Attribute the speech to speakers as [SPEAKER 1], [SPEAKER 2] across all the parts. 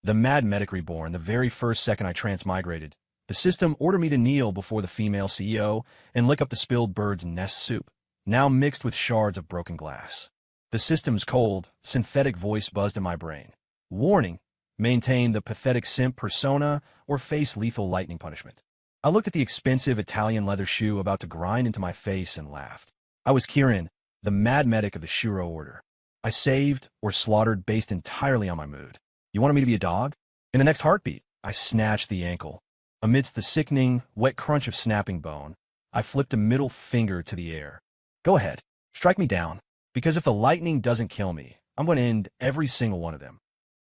[SPEAKER 1] The Mad Medic Reborn, the very first second I transmigrated. The system ordered me to kneel before the female CEO and lick up the spilled bird's nest soup, now mixed with shards of broken glass. The system's cold, synthetic voice buzzed in my brain. Warning, maintain the pathetic simp persona or face lethal lightning punishment. I looked at the expensive Italian leather shoe about to grind into my face and laughed. I was Kieran, the Mad Medic of the Shuro Order. I saved or slaughtered based entirely on my mood. You wanted me to be a dog? In the next heartbeat, I snatched the ankle. Amidst the sickening, wet crunch of snapping bone, I flipped a middle finger to the air. Go ahead, strike me down, because if the lightning doesn't kill me, I'm going to end every single one of them.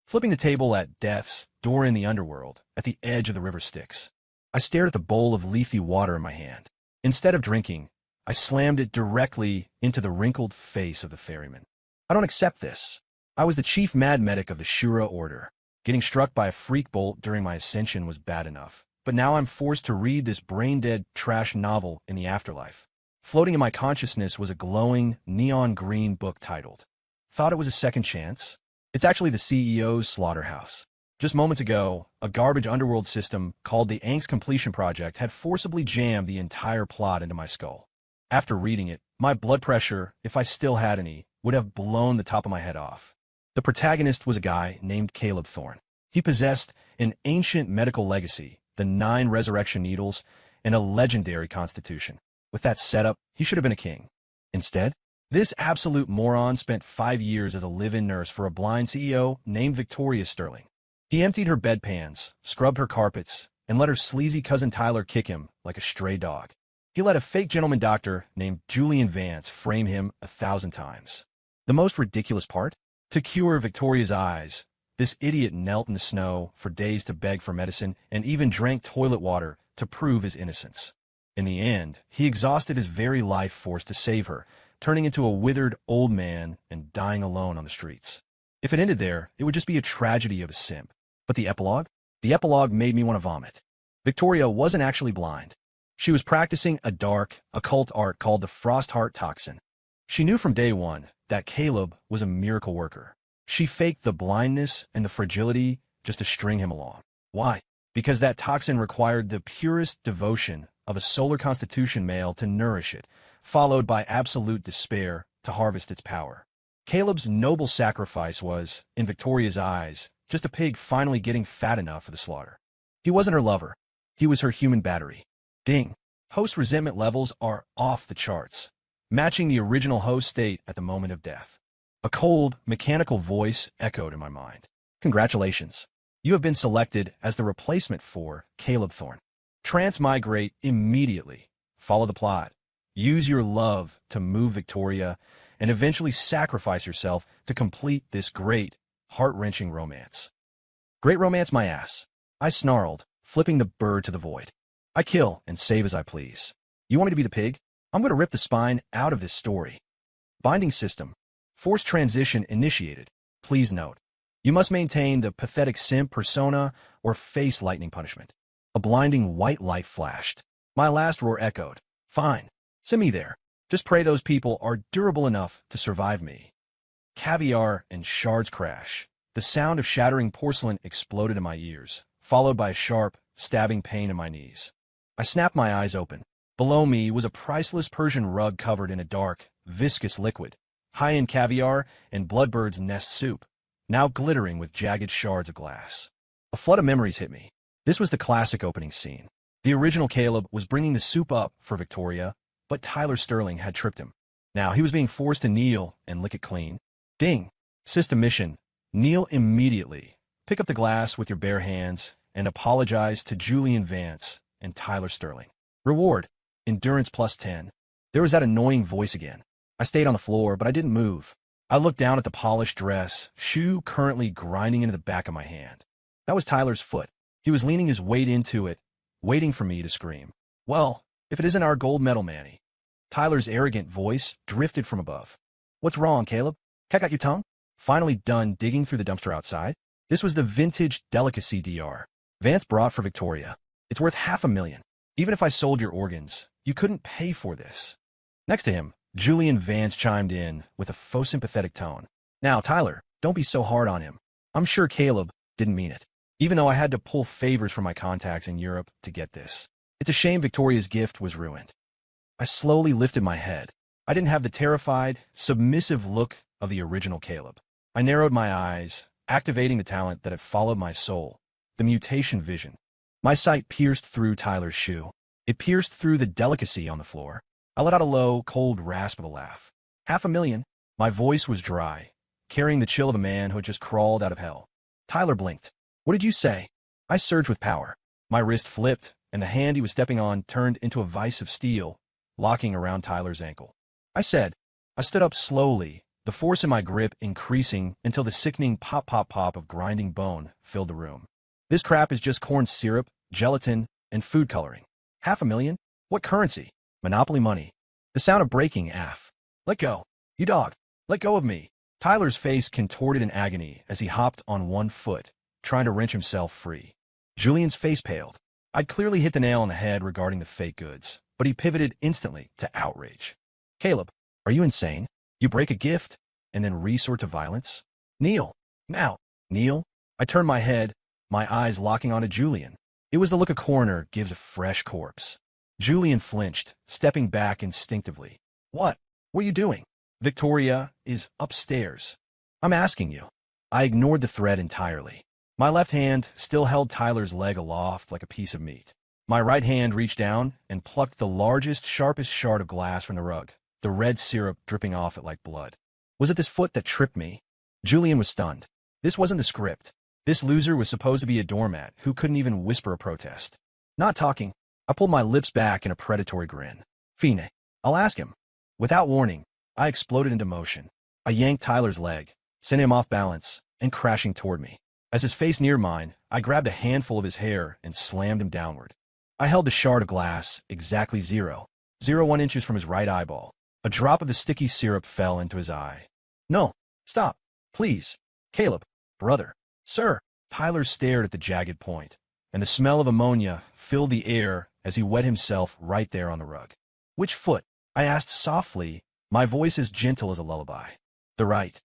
[SPEAKER 1] Flipping the table at death's door in the underworld, at the edge of the river Styx, I stared at the bowl of leafy water in my hand. Instead of drinking, I slammed it directly into the wrinkled face of the ferryman. I don't accept this. I was the chief mad medic of the Shura Order. Getting struck by a freak bolt during my ascension was bad enough, but now I'm forced to read this brain-dead trash novel in the afterlife. Floating in my consciousness was a glowing, neon green book titled, Thought It Was a Second Chance? It's actually the CEO's slaughterhouse. Just moments ago, a garbage underworld system called the Angst Completion Project had forcibly jammed the entire plot into my skull. After reading it, my blood pressure, if I still had any, would have blown the top of my head off. The protagonist was a guy named Caleb Thorne. He possessed an ancient medical legacy, the 9 resurrection needles, and a legendary constitution. With that setup, he should have been a king. Instead, this absolute moron spent 5 years as a live-in nurse for a blind CEO named Victoria Sterling. He emptied her bedpans, scrubbed her carpets, and let her sleazy cousin Tyler kick him like a stray dog. He let a fake gentleman doctor named Julian Vance frame him 1,000 times. The most ridiculous part? To cure Victoria's eyes, this idiot knelt in the snow for days to beg for medicine and even drank toilet water to prove his innocence. In the end, he exhausted his very life force to save her, turning into a withered old man and dying alone on the streets. If it ended there, it would just be a tragedy of a simp. But the epilogue? The epilogue made me want to vomit. Victoria wasn't actually blind. She was practicing a dark, occult art called the Frost Heart Toxin. She knew from day one that Caleb was a miracle worker. She faked the blindness and the fragility just to string him along. Why? Because that toxin required the purest devotion of a solar constitution male to nourish it, followed by absolute despair to harvest its power. Caleb's noble sacrifice was, in Victoria's eyes, just a pig finally getting fat enough for the slaughter. He wasn't her lover. He was her human battery. Ding. Host resentment levels are off the charts, matching the original host state at the moment of death. A cold, mechanical voice echoed in my mind. Congratulations. You have been selected as the replacement for Caleb Thorne. Transmigrate immediately. Follow the plot. Use your love to move Victoria and eventually sacrifice yourself to complete this great, heart-wrenching romance. Great romance, my ass. I snarled, flipping the bird to the void. I kill and save as I please. You want me to be the pig? I'm going to rip the spine out of this story. Binding system. Forced transition initiated. Please note. You must maintain the pathetic simp persona or face lightning punishment. A blinding white light flashed. My last roar echoed. Fine. Send me there. Just pray those people are durable enough to survive me. Caviar and shards crash. The sound of shattering porcelain exploded in my ears, followed by a sharp, stabbing pain in my knees. I snapped my eyes open. Below me was a priceless Persian rug covered in a dark, viscous liquid, high-end caviar and bloodbird's nest soup, now glittering with jagged shards of glass. A flood of memories hit me. This was the classic opening scene. The original Caleb was bringing the soup up for Victoria, but Tyler Sterling had tripped him. Now he was being forced to kneel and lick it clean. Ding! System mission. Kneel immediately. Pick up the glass with your bare hands and apologize to Julian Vance and Tyler Sterling. Reward. Endurance plus 10. There was that annoying voice again. I stayed on the floor, but I didn't move. I looked down at the polished dress, shoe currently grinding into the back of my hand. That was Tyler's foot. He was leaning his weight into it, waiting for me to scream. Well, if it isn't our gold medal Manny. Tyler's arrogant voice drifted from above. What's wrong, Caleb? Cat got your tongue? Finally done digging through the dumpster outside? This was the vintage delicacy DR. Vance brought for Victoria. It's worth $500,000. Even if I sold your organs, you couldn't pay for this. Next to him, Julian Vance chimed in with a faux sympathetic tone. Now, Tyler, don't be so hard on him. I'm sure Caleb Didn't mean it. Even though I had to pull favors from my contacts in Europe to get this. It's a shame Victoria's gift was ruined. I slowly lifted my head. I didn't have the terrified, submissive look of the original Caleb. I narrowed my eyes, activating the talent that had followed my soul, the mutation vision. My sight pierced through Tyler's shoe. It pierced through the delicacy on the floor. I let out a low, cold rasp of a laugh. 500,000. My voice was dry, carrying the chill of a man who had just crawled out of hell. Tyler blinked. What did you say? I surged with power. My wrist flipped, and the hand he was stepping on turned into a vice of steel, locking around Tyler's ankle. I said. I stood up slowly, the force in my grip increasing until the sickening pop-pop-pop of grinding bone filled the room. This crap is just corn syrup, gelatin, and food coloring. 500,000? What currency? Monopoly money. The sound of breaking aff. Let go. You dog. Let go of me. Tyler's face contorted in agony as he hopped on one foot, trying to wrench himself free. Julian's face paled. I'd clearly hit the nail on the head regarding the fake goods, but he pivoted instantly to outrage. Caleb, are you insane? You break a gift, and then resort to violence? Kneel. Now. Kneel. I turned my head, my eyes locking onto Julian. It was the look a coroner gives a fresh corpse. Julian flinched, stepping back instinctively. What? What are you doing? Victoria is upstairs. I'm asking you. I ignored the threat entirely. My left hand still held Tyler's leg aloft like a piece of meat. My right hand reached down and plucked the largest, sharpest shard of glass from the rug, the red syrup dripping off it like blood. Was it this foot that tripped me? Julian was stunned. This wasn't the script. This loser was supposed to be a doormat who couldn't even whisper a protest. Not talking. I pulled my lips back in a predatory grin. Fine. I'll ask him. Without warning, I exploded into motion. I yanked Tyler's leg, sent him off balance, and crashing toward me. As his face neared mine, I grabbed a handful of his hair and slammed him downward. I held the shard of glass exactly 0.01 inches from his right eyeball. A drop of the sticky syrup fell into his eye. No, stop, please. Caleb, brother, sir. Tyler stared at the jagged point, and the smell of ammonia filled the air as he wet himself right there on the rug. Which foot? I asked softly, my voice as gentle as a lullaby. The right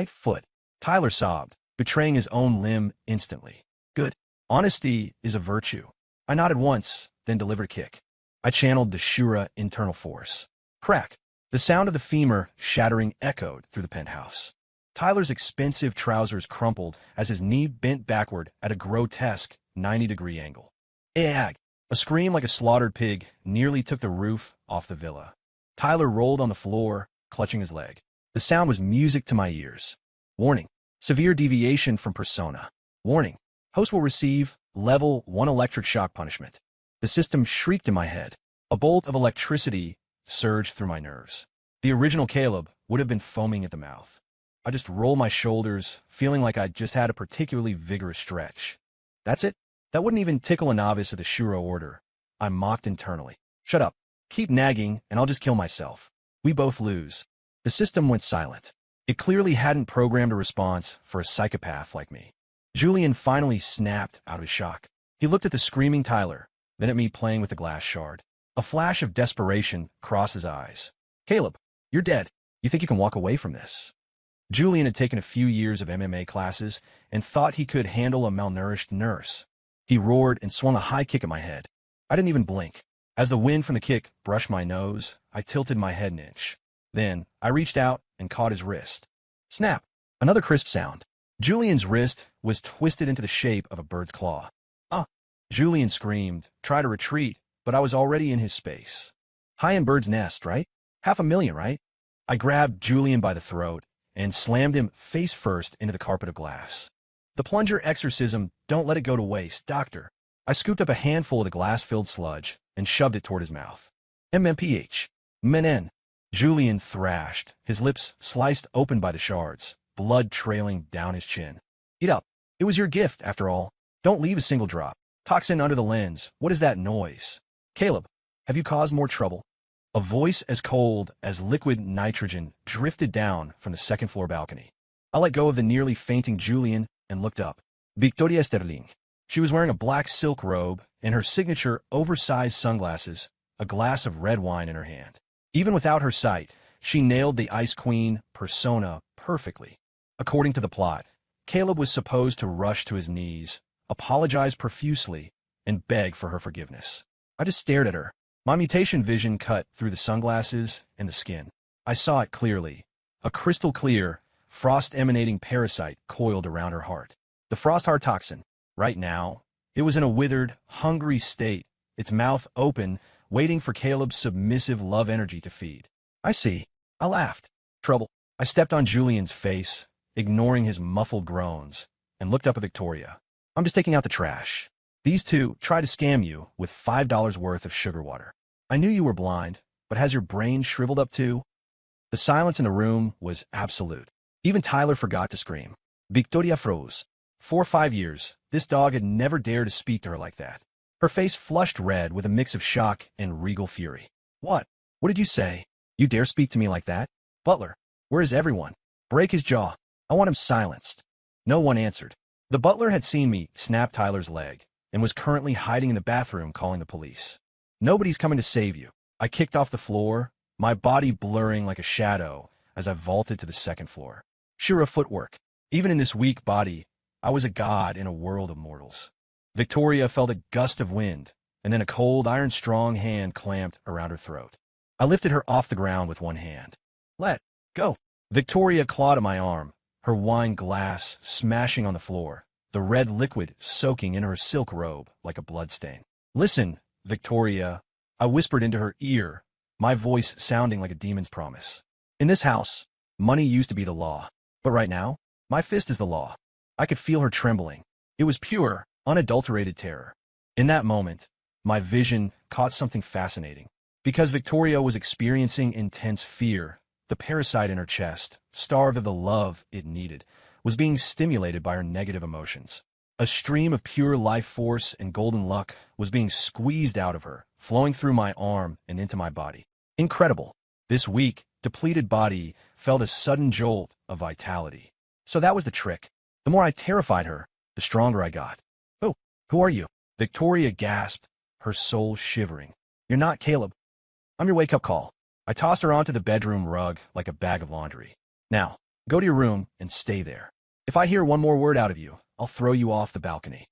[SPEAKER 1] foot. Tyler sobbed, betraying his own limb instantly. Good. Honesty is a virtue. I nodded once, then delivered a kick. I channeled the Shura internal force. Crack. The sound of the femur shattering echoed through the penthouse. Tyler's expensive trousers crumpled as his knee bent backward at a grotesque 90-degree angle. Ag! A scream like a slaughtered pig nearly took the roof off the villa. Tyler rolled on the floor, clutching his leg. The sound was music to my ears. Warning. Severe deviation from persona. Warning. Host will receive level 1 electric shock punishment. The system shrieked in my head. A bolt of electricity surged through my nerves. The original Caleb would have been foaming at the mouth. I just rolled my shoulders, feeling like I'd just had a particularly vigorous stretch. That's it? That wouldn't even tickle a novice of the Shuro order. I mocked internally. Shut up. Keep nagging, and I'll just kill myself. We both lose. The system went silent. It clearly hadn't programmed a response for a psychopath like me. Julian finally snapped out of his shock. He looked at the screaming Tyler, then at me playing with the glass shard. A flash of desperation crossed his eyes. Caleb, you're dead. You think you can walk away from this? Julian had taken a few years of MMA classes and thought he could handle a malnourished nurse. He roared and swung a high kick at my head. I didn't even blink. As the wind from the kick brushed my nose, I tilted my head an inch. Then, I reached out and caught his wrist. Snap! Another crisp sound. Julian's wrist was twisted into the shape of a bird's claw. Ah! Julian screamed, tried to retreat, but I was already in his space. High in bird's nest, right? 500,000, right? I grabbed Julian by the throat and slammed him face first into the carpet of glass. The plunger exorcism, don't let it go to waste, doctor. I scooped up a handful of the glass-filled sludge and shoved it toward his mouth. MMPH. Menen. Julian thrashed, his lips sliced open by the shards, blood trailing down his chin. Eat up. It was your gift, after all. Don't leave a single drop. Toxin under the lens. What is that noise? Caleb, have you caused more trouble? A voice as cold as liquid nitrogen drifted down from the second-floor balcony. I let go of the nearly fainting Julian and looked up. Victoria Sterling. She was wearing a black silk robe and her signature oversized sunglasses, a glass of red wine in her hand. Even without her sight, she nailed the Ice Queen persona perfectly. According to the plot, Caleb was supposed to rush to his knees, apologize profusely, and beg for her forgiveness. I just stared at her. My mutation vision cut through the sunglasses and the skin. I saw it clearly. A crystal-clear, frost-emanating parasite coiled around her heart. The frost heart toxin. Right now, it was in a withered, hungry state, its mouth open, waiting for Caleb's submissive love energy to feed. I see. I laughed. Trouble. I stepped on Julian's face, ignoring his muffled groans, and looked up at Victoria. I'm just taking out the trash. These two try to scam you with $5 worth of sugar water. I knew you were blind, but has your brain shriveled up too? The silence in the room was absolute. Even Tyler forgot to scream. Victoria froze. For 5 years, this dog had never dared to speak to her like that. Her face flushed red with a mix of shock and regal fury. What? What did you say? You dare speak to me like that? Butler, where is everyone? Break his jaw. I want him silenced. No one answered. The butler had seen me snap Tyler's leg and was currently hiding in the bathroom calling the police. Nobody's coming to save you. I kicked off the floor, my body blurring like a shadow as I vaulted to the second floor. Sheer footwork. Even in this weak body, I was a god in a world of mortals. Victoria felt a gust of wind, and then a cold, iron-strong hand clamped around her throat. I lifted her off the ground with one hand. Let go. Victoria clawed at my arm, her wine glass smashing on the floor, the red liquid soaking in her silk robe like a bloodstain. Listen, Victoria, I whispered into her ear, my voice sounding like a demon's promise. In this house, money used to be the law, but right now, my fist is the law. I could feel her trembling. It was pure, unadulterated terror. In that moment, my vision caught something fascinating. Because Victoria was experiencing intense fear, the parasite in her chest, starved of the love it needed, was being stimulated by her negative emotions. A stream of pure life force and golden luck was being squeezed out of her, flowing through my arm and into my body. Incredible. This weak, depleted body felt a sudden jolt of vitality. So that was the trick. The more I terrified her, the stronger I got. Oh, who are you? Victoria gasped, her soul shivering. You're not Caleb. I'm your wake-up call. I tossed her onto the bedroom rug like a bag of laundry. Now, go to your room and stay there. If I hear one more word out of you, I'll throw you off the balcony.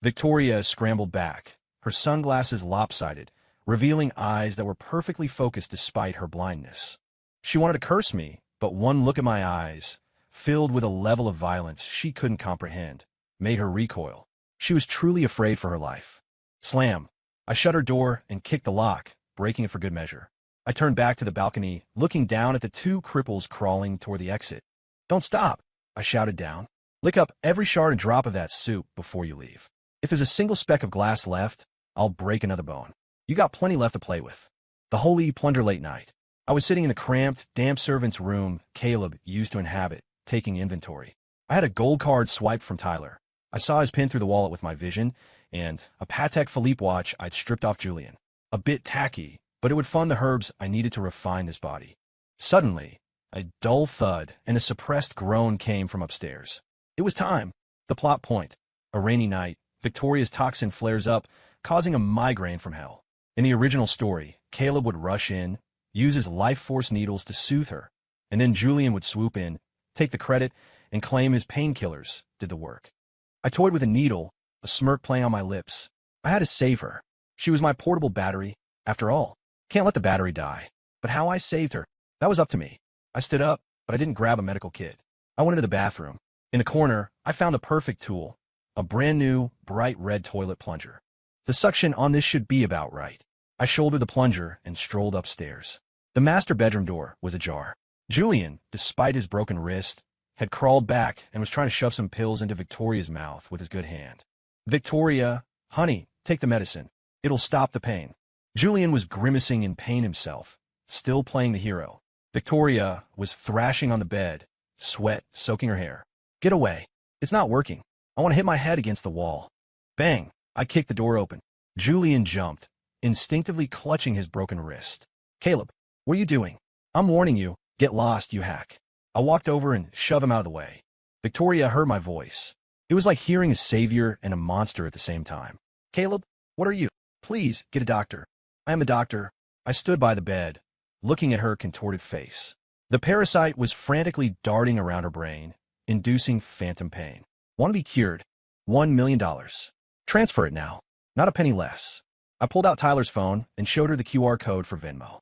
[SPEAKER 1] Victoria scrambled back, her sunglasses lopsided, revealing eyes that were perfectly focused despite her blindness. She wanted to curse me, but one look at my eyes, filled with a level of violence she couldn't comprehend, made her recoil. She was truly afraid for her life. Slam. I shut her door and kicked the lock, breaking it for good measure. I turned back to the balcony, looking down at the two cripples crawling toward the exit. Don't stop, I shouted down. Lick up every shard and drop of that soup before you leave. If there's a single speck of glass left, I'll break another bone. You got plenty left to play with. The holy plunder late night. I was sitting in the cramped, damp servant's room Caleb used to inhabit, taking inventory. I had a gold card swiped from Tyler. I saw his pin through the wallet with my vision, and a Patek Philippe watch I'd stripped off Julian. A bit tacky, but it would fund the herbs I needed to refine this body. Suddenly, a dull thud and a suppressed groan came from upstairs. It was time. The plot point. A rainy night, Victoria's toxin flares up, causing a migraine from hell. In the original story, Caleb would rush in, use his life force needles to soothe her, and then Julian would swoop in, take the credit, and claim his painkillers did the work. I toyed with a needle, a smirk playing on my lips. I had to save her. She was my portable battery. After all, can't let the battery die. But how I saved her, that was up to me. I stood up, but I didn't grab a medical kit. I went into the bathroom. In the corner, I found a perfect tool, a brand new, bright red toilet plunger. The suction on this should be about right. I shouldered the plunger and strolled upstairs. The master bedroom door was ajar. Julian, despite his broken wrist, had crawled back and was trying to shove some pills into Victoria's mouth with his good hand. Victoria, honey, take the medicine. It'll stop the pain. Julian was grimacing in pain himself, still playing the hero. Victoria was thrashing on the bed, sweat soaking her hair. Get away. It's not working. I want to hit my head against the wall. Bang. I kicked the door open. Julian jumped, instinctively clutching his broken wrist. Caleb, what are you doing? I'm warning you. Get lost, you hack. I walked over and shoved him out of the way. Victoria heard my voice. It was like hearing a savior and a monster at the same time. Caleb, what are you? Please, get a doctor. I am a doctor. I stood by the bed, looking at her contorted face. The parasite was frantically darting around her brain, inducing phantom pain. Want to be cured? $1 million. Transfer it now. Not a penny less. I pulled out Tyler's phone and showed her the QR code for Venmo.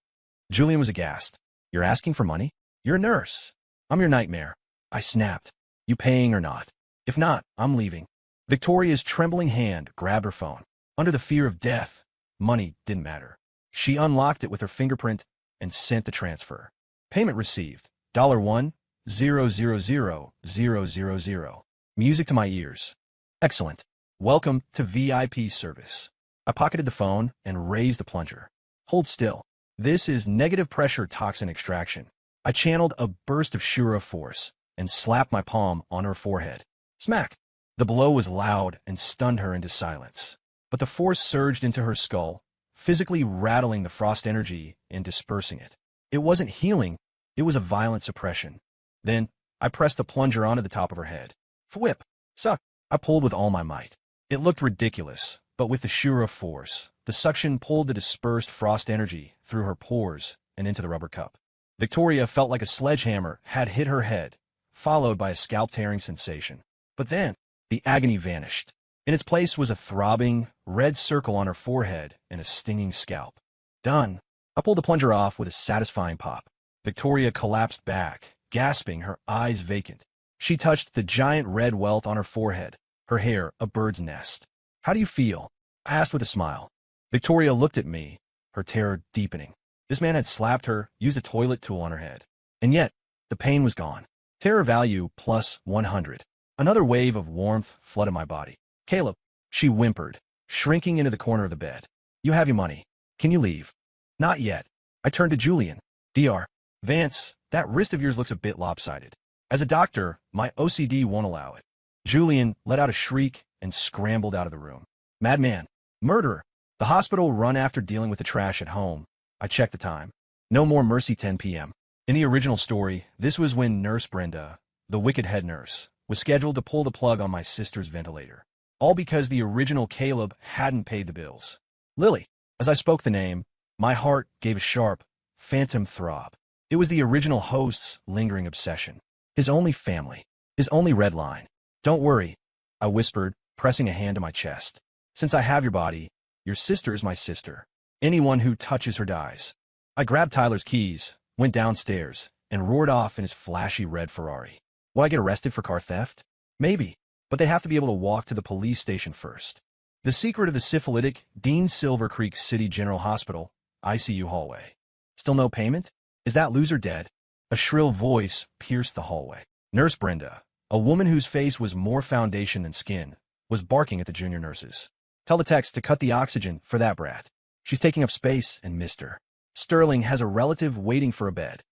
[SPEAKER 1] Julian was aghast. You're asking for money? You're a nurse. I'm your nightmare. I snapped. You paying or not? If not, I'm leaving. Victoria's trembling hand grabbed her phone. Under the fear of death, money didn't matter. She unlocked it with her fingerprint and sent the transfer. Payment received. $1,000,000. Music to my ears. Excellent. Welcome to VIP service. I pocketed the phone and raised the plunger. Hold still. This is negative pressure toxin extraction. I channeled a burst of Shura force and slapped my palm on her forehead. Smack! The blow was loud and stunned her into silence. But the force surged into her skull, physically rattling the frost energy and dispersing it. It wasn't healing, it was a violent suppression. Then, I pressed the plunger onto the top of her head. Fwhip! Suck! I pulled with all my might. It looked ridiculous, but with the Shura force, the suction pulled the dispersed frost energy through her pores and into the rubber cup. Victoria felt like a sledgehammer had hit her head, followed by a scalp-tearing sensation. But then, the agony vanished. In its place was a throbbing, red circle on her forehead and a stinging scalp. Done. I pulled the plunger off with a satisfying pop. Victoria collapsed back, gasping, her eyes vacant. She touched the giant red welt on her forehead, her hair a bird's nest. How do you feel? I asked with a smile. Victoria looked at me, her terror deepening. This man had slapped her, used a toilet tool on her head. And yet, the pain was gone. Terror value plus 100. Another wave of warmth flooded my body. Caleb, she whimpered, shrinking into the corner of the bed. You have your money. Can you leave? Not yet. I turned to Julian. Dr. Vance, that wrist of yours looks a bit lopsided. As a doctor, my OCD won't allow it. Julian let out a shriek and scrambled out of the room. Madman. Murderer. The hospital run after dealing with the trash at home. I checked the time. No more mercy 10 p.m. In the original story, this was when Nurse Brenda, the wicked head nurse, was scheduled to pull the plug on my sister's ventilator. All because the original Caleb hadn't paid the bills. Lily. As I spoke the name, my heart gave a sharp, phantom throb. It was the original host's lingering obsession. His only family. His only red line. Don't worry, I whispered, pressing a hand to my chest. Since I have your body, your sister is my sister. Anyone who touches her dies. I grabbed Tyler's keys, went downstairs, and roared off in his flashy red Ferrari. Will I get arrested for car theft? Maybe, but they have to be able to walk to the police station first. The secret of the syphilitic Dean Silver Creek City General Hospital, ICU hallway. Still no payment? Is that loser dead? A shrill voice pierced the hallway. Nurse Brenda, a woman whose face was more foundation than skin, was barking at the junior nurses. Tell the techs to cut the oxygen for that brat. She's taking up space and missed her. Sterling has a relative waiting for a bed.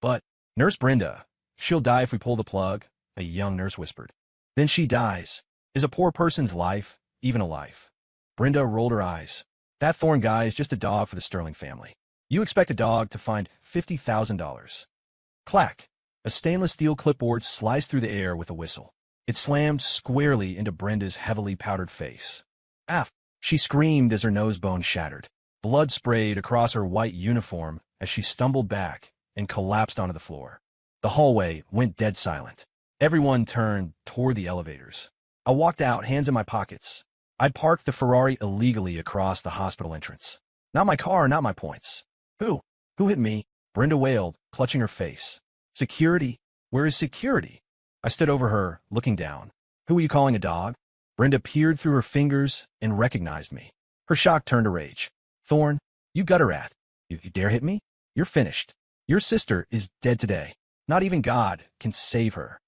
[SPEAKER 1] But, Nurse Brenda, she'll die if we pull the plug, a young nurse whispered. Then she dies. Is a poor person's life even a life? Brenda rolled her eyes. That Thorne guy is just a dog for the Sterling family. You expect a dog to find $50,000. Clack. A stainless steel clipboard sliced through the air with a whistle. It slammed squarely into Brenda's heavily powdered face. Aff! She screamed as her nose bone shattered. Blood sprayed across her white uniform as she stumbled back and collapsed onto the floor. The hallway went dead silent. Everyone turned toward the elevators. I walked out, hands in my pockets. I'd parked the Ferrari illegally across the hospital entrance. Not my car, not my points. Who? Who hit me? Brenda wailed, clutching her face. Security? Where is security? I stood over her, looking down. Who are you calling a dog? Brenda peered through her fingers and recognized me. Her shock turned to rage. Thorne, you gutter rat. You dare hit me? You're finished. Your sister is dead today. Not even God can save her.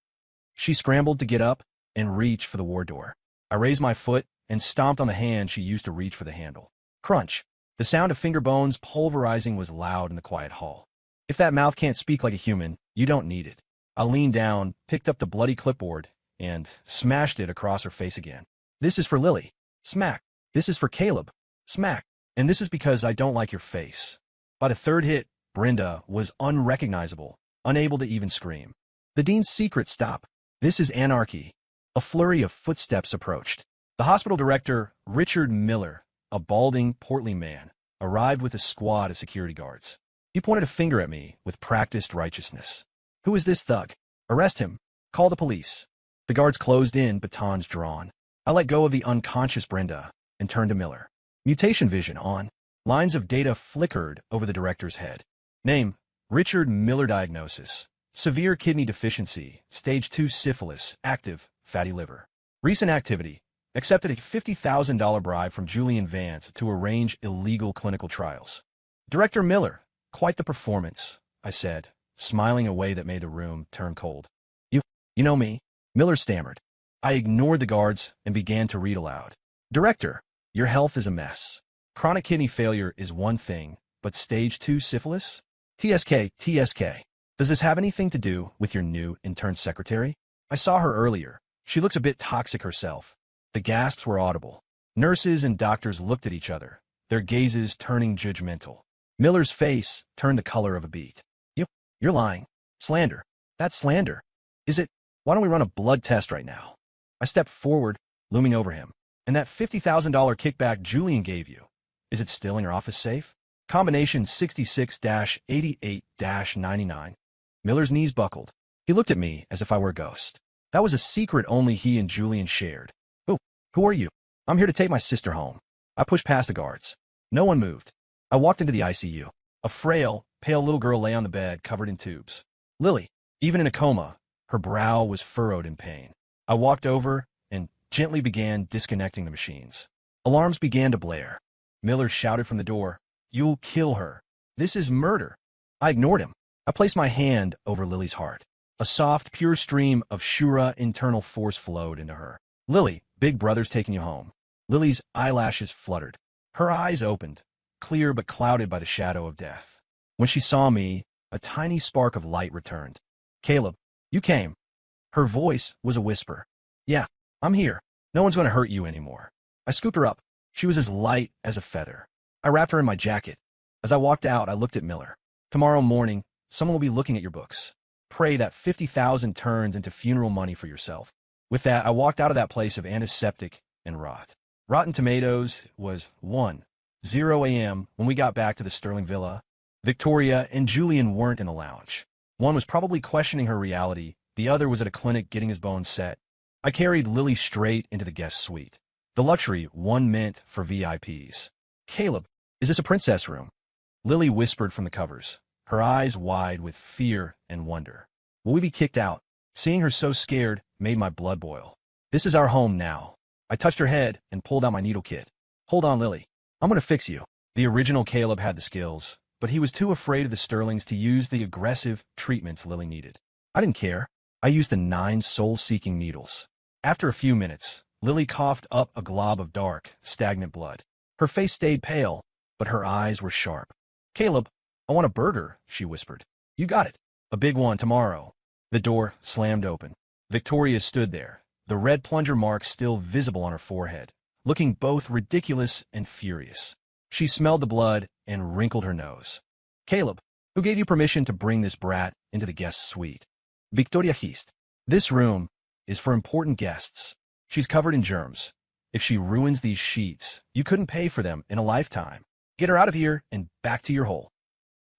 [SPEAKER 1] She scrambled to get up and reach for the ward door. I raised my foot and stomped on the hand she used to reach for the handle. Crunch. The sound of finger bones pulverizing was loud in the quiet hall. If that mouth can't speak like a human, you don't need it. I leaned down, picked up the bloody clipboard, and smashed it across her face again. This is for Lily. Smack. This is for Caleb. Smack. And this is because I don't like your face. By the third hit, Brenda was unrecognizable, unable to even scream. The dean's secret stop. This is anarchy. A flurry of footsteps approached. The hospital director, Richard Miller, a balding, portly man, arrived with a squad of security guards. He pointed a finger at me with practiced righteousness. Who is this thug? Arrest him. Call the police. The guards closed in, batons drawn. I let go of the unconscious Brenda and turned to Miller. Mutation vision on. Lines of data flickered over the director's head. Name, Richard Miller. Diagnosis, severe kidney deficiency, stage 2 syphilis, active, fatty liver. Recent activity, accepted a $50,000 bribe from Julian Vance to arrange illegal clinical trials. Director Miller, quite the performance, I said, smiling a way that made the room turn cold. You know me, Miller stammered. I ignored the guards and began to read aloud. Director, your health is a mess. Chronic kidney failure is one thing, but stage 2 syphilis? TSK. Does this have anything to do with your new intern secretary? I saw her earlier. She looks a bit toxic herself. The gasps were audible. Nurses and doctors looked at each other, their gazes turning judgmental. Miller's face turned the color of a beet. You're lying. Slander. That's slander. Is it? Why don't we run a blood test right now? I stepped forward, looming over him. And that $50,000 kickback Julian gave you, is it still in your office safe? Combination 66-88-99. Miller's knees buckled. He looked at me as if I were a ghost. That was a secret only he and Julian shared. Who are you? I'm here to take my sister home. I pushed past the guards. No one moved. I walked into the ICU. A frail, pale little girl lay on the bed, covered in tubes. Lily, even in a coma, her brow was furrowed in pain. I walked over and gently began disconnecting the machines. Alarms began to blare. Miller shouted from the door, "You'll kill her. This is murder." I ignored him. I placed my hand over Lily's heart. A soft, pure stream of Shura internal force flowed into her. Lily, Big Brother's taking you home. Lily's eyelashes fluttered. Her eyes opened, clear but clouded by the shadow of death. When she saw me, a tiny spark of light returned. Caleb, you came. Her voice was a whisper. Yeah, I'm here. No one's going to hurt you anymore. I scooped her up. She was as light as a feather. I wrapped her in my jacket. As I walked out, I looked at Miller. Tomorrow morning, someone will be looking at your books. Pray that 50,000 turns into funeral money for yourself. With that, I walked out of that place of antiseptic and rot. Rotten Tomatoes was 1:00 a.m. when we got back to the Sterling Villa. Victoria and Julian weren't in the lounge. One was probably questioning her reality. The other was at a clinic getting his bones set. I carried Lily straight into the guest suite. The luxury one meant for VIPs. Caleb, is this a princess room? Lily whispered from the covers, her eyes wide with fear and wonder. Will we be kicked out? Seeing her so scared made my blood boil. This is our home now. I touched her head and pulled out my needle kit. Hold on, Lily. I'm going to fix you. The original Caleb had the skills, but he was too afraid of the Sterlings to use the aggressive treatments Lily needed. I didn't care. I used the 9 soul-seeking needles. After a few minutes, Lily coughed up a glob of dark, stagnant blood. Her face stayed pale, but her eyes were sharp. Caleb, I want a burger, she whispered. You got it. A big one tomorrow. The door slammed open. Victoria stood there, the red plunger mark still visible on her forehead, looking both ridiculous and furious. She smelled the blood and wrinkled her nose. Caleb, who gave you permission to bring this brat into the guest suite? Victoria hissed. This room is for important guests. She's covered in germs. If she ruins these sheets, you couldn't pay for them in a lifetime. Get her out of here and back to your hole.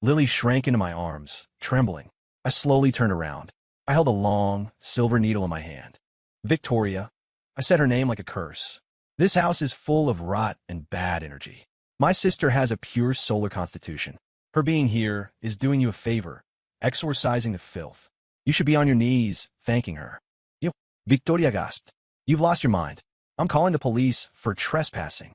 [SPEAKER 1] Lily shrank into my arms, trembling. I slowly turned around. I held a long, silver needle in my hand. Victoria. I said her name like a curse. This house is full of rot and bad energy. My sister has a pure solar constitution. Her being here is doing you a favor, exorcising the filth. You should be on your knees, thanking her. Victoria gasped. You've lost your mind. I'm calling the police for trespassing.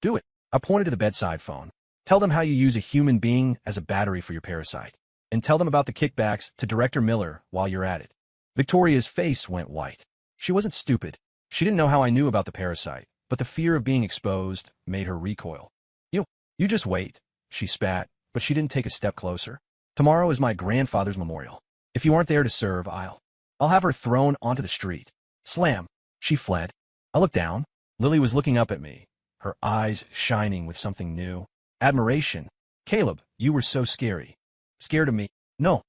[SPEAKER 1] Do it. I pointed to the bedside phone. Tell them how you use a human being as a battery for your parasite. And tell them about the kickbacks to Director Miller while you're at it. Victoria's face went white. She wasn't stupid. She didn't know how I knew about the parasite, but the fear of being exposed made her recoil. You just wait, she spat, but she didn't take a step closer. Tomorrow is my grandfather's memorial. If you aren't there to serve, I'll have her thrown onto the street. Slam. She fled. I looked down. Lily was looking up at me, her eyes shining with something new. Admiration. Caleb, you were so scary. Scared of me? No.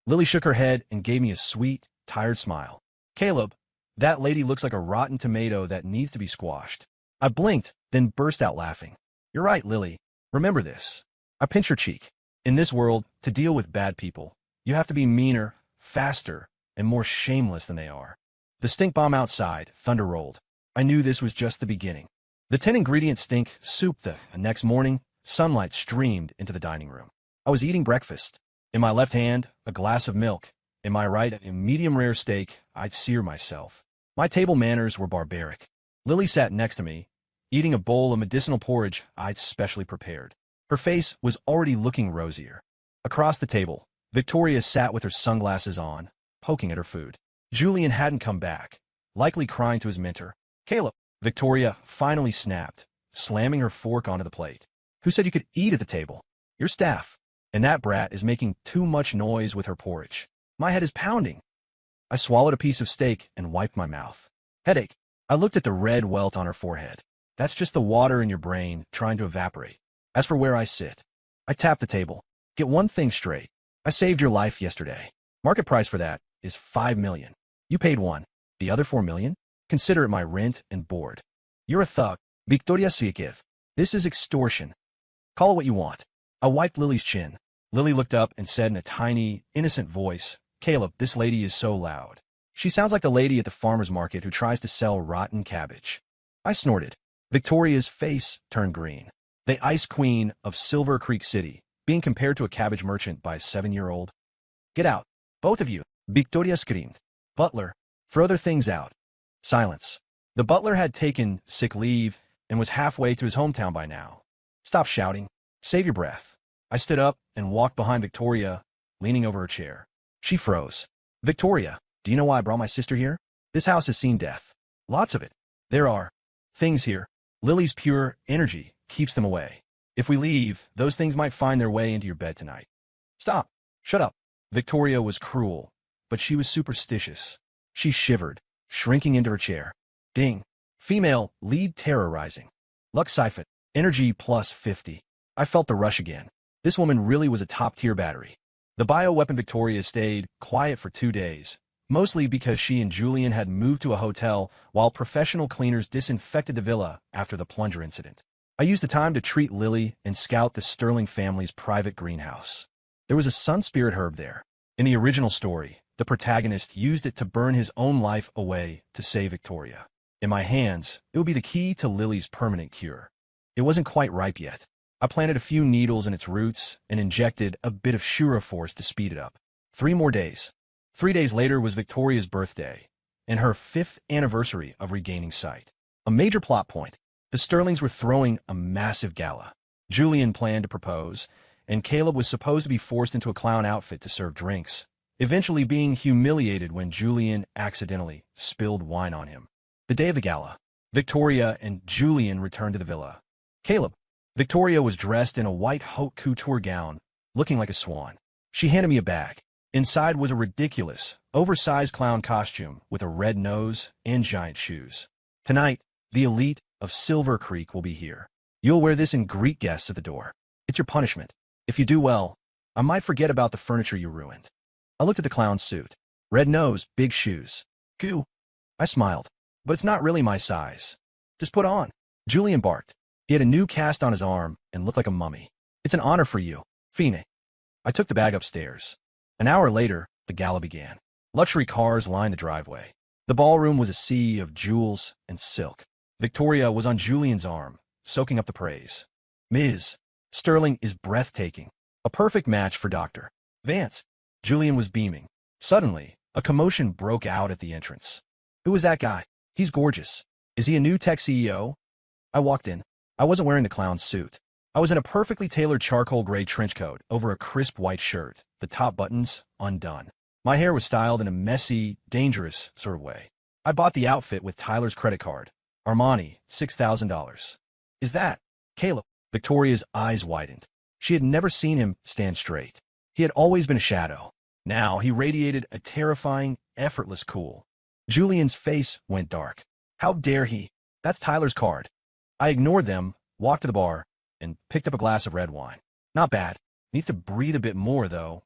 [SPEAKER 1] Lily shook her head and gave me a sweet, tired smile. Caleb, that lady looks like a rotten tomato that needs to be squashed. I blinked, then burst out laughing. You're right, Lily. Remember this. I pinched her cheek. In this world, to deal with bad people, you have to be meaner, faster, and more shameless than they are. The stink bomb outside, thunder rolled. I knew this was just the beginning. The 10-ingredient stink soup. The next morning, sunlight streamed into the dining room. I was eating breakfast. In my left hand, a glass of milk. In my right, a medium-rare steak I'd sear myself. My table manners were barbaric. Lily sat next to me, eating a bowl of medicinal porridge I'd specially prepared. Her face was already looking rosier. Across the table, Victoria sat with her sunglasses on, poking at her food. Julian hadn't come back, likely crying to his mentor. Caleb, Victoria finally snapped, slamming her fork onto the plate. Who said you could eat at the table? Your staff. And that brat is making too much noise with her porridge. My head is pounding. I swallowed a piece of steak and wiped my mouth. Headache. I looked at the red welt on her forehead. That's just the water in your brain trying to evaporate. As for where I sit, I tapped the table. Get one thing straight. I saved your life yesterday. Market price for that is $5 million. You paid $1. The other $4 million? Consider it my rent and board. You're a thug. Victoria Svikiv. This is extortion. Call it what you want. I wiped Lily's chin. Lily looked up and said in a tiny, innocent voice, Caleb, this lady is so loud. She sounds like the lady at the farmer's market who tries to sell rotten cabbage. I snorted. Victoria's face turned green. The ice queen of Silver Creek City, being compared to a cabbage merchant by a 7-year-old. Get out, both of you, Victoria screamed. Butler, throw other things out. Silence. The butler had taken sick leave and was halfway to his hometown by now. Stop shouting. Save your breath. I stood up and walked behind Victoria, leaning over her chair. She froze. Victoria, do you know why I brought my sister here? This house has seen death. Lots of it. There are things here. Lily's pure energy keeps them away. If we leave, those things might find their way into your bed tonight. Stop. Shut up. Victoria was cruel, but she was superstitious. She shivered, shrinking into her chair. Ding. Female lead terrorizing. Lux Siphon. Energy plus 50. I felt the rush again. This woman really was a top-tier battery. The bioweapon Victoria stayed quiet for 2 days, mostly because she and Julian had moved to a hotel while professional cleaners disinfected the villa after the plunger incident. I used the time to treat Lily and scout the Sterling family's private greenhouse. There was a sun spirit herb there. In the original story, the protagonist used it to burn his own life away to save Victoria. In my hands, it would be the key to Lily's permanent cure. It wasn't quite ripe yet. I planted a few needles in its roots and injected a bit of Shuraforce to speed it up. 3 more days. 3 days later was Victoria's birthday, and her 5th anniversary of regaining sight. A major plot point. The Sterlings were throwing a massive gala. Julian planned to propose, and Caleb was supposed to be forced into a clown outfit to serve drinks, eventually being humiliated when Julian accidentally spilled wine on him. The day of the gala, Victoria and Julian returned to the villa. Caleb. Victoria was dressed in a white haute couture gown, looking like a swan. She handed me a bag. Inside was a ridiculous, oversized clown costume with a red nose and giant shoes. Tonight, the elite of Silver Creek will be here. You'll wear this and greet guests at the door. It's your punishment. If you do well, I might forget about the furniture you ruined. I looked at the clown's suit. Red nose, big shoes. Goo. I smiled. But it's not really my size. Just put on. Julian barked. He had a new cast on his arm and looked like a mummy. It's an honor for you, Fine. I took the bag upstairs. An hour later, the gala began. Luxury cars lined the driveway. The ballroom was a sea of jewels and silk. Victoria was on Julian's arm, soaking up the praise. Ms. Sterling is breathtaking. A perfect match for Dr. Vance. Julian was beaming. Suddenly, a commotion broke out at the entrance. Who is that guy? He's gorgeous. Is he a new tech CEO? I walked in. I wasn't wearing the clown's suit. I was in a perfectly tailored charcoal gray trench coat over a crisp white shirt, the top buttons undone. My hair was styled in a messy, dangerous sort of way. I bought the outfit with Tyler's credit card. Armani, $6,000. Is that Caleb? Victoria's eyes widened. She had never seen him stand straight. He had always been a shadow. Now he radiated a terrifying, effortless cool. Julian's face went dark. How dare he? That's Tyler's card. I ignored them, walked to the bar, and picked up a glass of red wine. Not bad. Needs to breathe a bit more, though.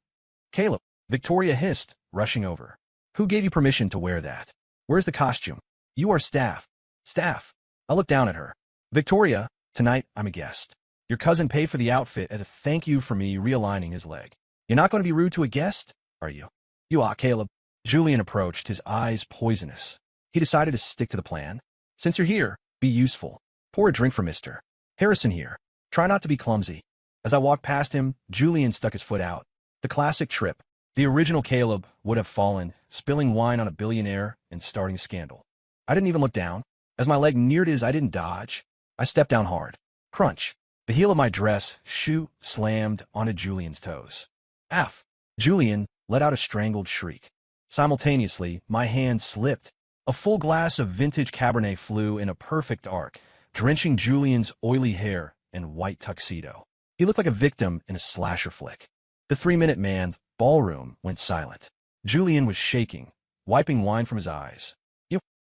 [SPEAKER 1] Caleb, Victoria hissed, rushing over. Who gave you permission to wear that? Where's the costume? You are staff. Staff. I looked down at her. Victoria, tonight I'm a guest. Your cousin paid for the outfit as a thank you for me realigning his leg. You're not going to be rude to a guest, are you? You are, Caleb. Julian approached, his eyes poisonous. He decided to stick to the plan. Since you're here, be useful. Pour a drink for Mr. Harrison here. Try not to be clumsy. As I walked past him, Julian stuck his foot out. The classic trip. The original Caleb would have fallen, spilling wine on a billionaire and starting a scandal. I didn't even look down. As my leg neared his, I didn't dodge. I stepped down hard. Crunch. The heel of my shoe slammed onto Julian's toes. F. Julian let out a strangled shriek. Simultaneously, my hand slipped. A full glass of vintage Cabernet flew in a perfect arc, drenching Julian's oily hair and white tuxedo. He looked like a victim in a slasher flick. The 3-minute man ballroom went silent. Julian was shaking, wiping wine from his eyes.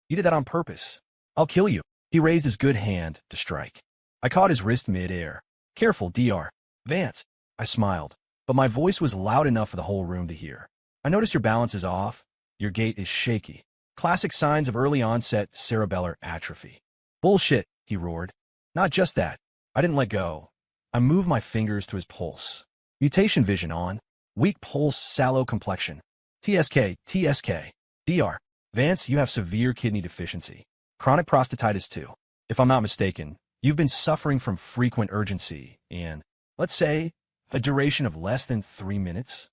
[SPEAKER 1] You did that on purpose. I'll kill you. He raised his good hand to strike. I caught his wrist mid-air. Careful, Dr. Vance. I smiled, but my voice was loud enough for the whole room to hear. I noticed your balance is off. Your gait is shaky. Classic signs of early onset cerebellar atrophy. Bullshit, he roared. Not just that. I didn't let go. I moved my fingers to his pulse. Mutation vision on. Weak pulse, sallow complexion. TSK. Dr. Vance, you have severe kidney deficiency. Chronic prostatitis too. If I'm not mistaken, you've been suffering from frequent urgency and, let's say, a duration of less than 3 minutes?